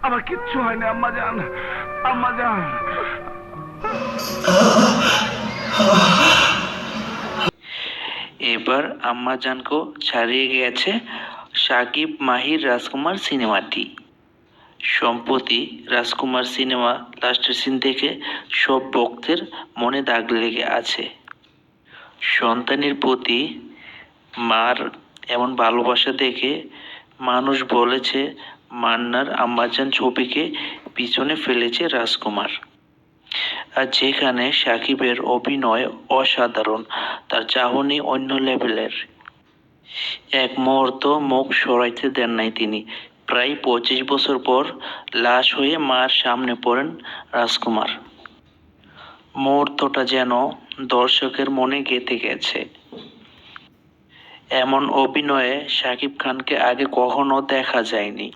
আমার কিচ্ছু হয়নি আম্মা জান, আম্মা জান। এবার আম্মাজানকেও ছাড়িয়ে গেছে সাকিব মাহির রাজকুমার সিনেমাটি। সম্প্রতি রাজকুমার সিনেমা লাস্টের সিন দেখে সব ভক্তের মনে দাগ লেগে আছে। সন্তানের প্রতি মার এমন ভালোবাসা দেখে মানুষ বলেছে মান্নার আম্মাজান ছবিকে পিছনে ফেলেছে রাজকুমার। আর যেখানে সাকিবের অভিনয় অসাধারণ, তার চাহনি অন্য লেভেলের। এক মুহূর্ত মুখ সরাইতে দেন নাই তিনি। প্রায় 25 বছর পর লাশ হয়ে মার সামনে পড়েন রাজকুমার। মুহূর্তটা যেন দর্শকের মনে গেঁথে গেছে। এমন অভিনয়ে শাকিব খানকে আগে কখনো দেখা যায়নি।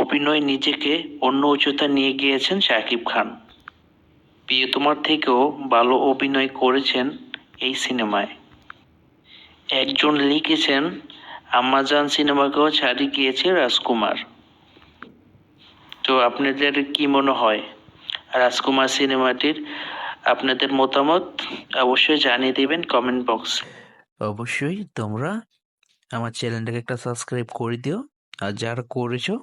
অভিনয় নিজেকে অন্য উচ্চতা নিয়ে গিয়েছেন শাকিব খান। প্রিয়তমার থেকেও ভালো অভিনয় করেছেন এই সিনেমায়। একজন লিখেছেন আম্মাজান সিনেমাকেও ছাড়িয়ে গিয়েছে রাজকুমার। তো আপনাদের কি মনে হয় রাজকুমার সিনেমাটির? আপনাদের মতামত অবশ্যই জানিয়ে দেবেন কমেন্ট বক্সে। অবশ্যই তোমরা আমার চ্যানেলটাকে একটা সাবস্ক্রাইব করে দিও, আর যারা করেছো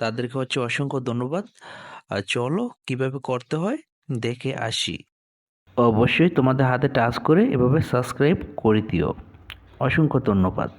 তাদেরকে অসংখ্য ধন্যবাদ। আর চলো কিভাবে করতে হয় দেখে আসি। অবশ্যই তোমাদের হাতে টাচ করে এভাবে সাবস্ক্রাইব করে দিও। অসংখ্য ধন্যবাদ।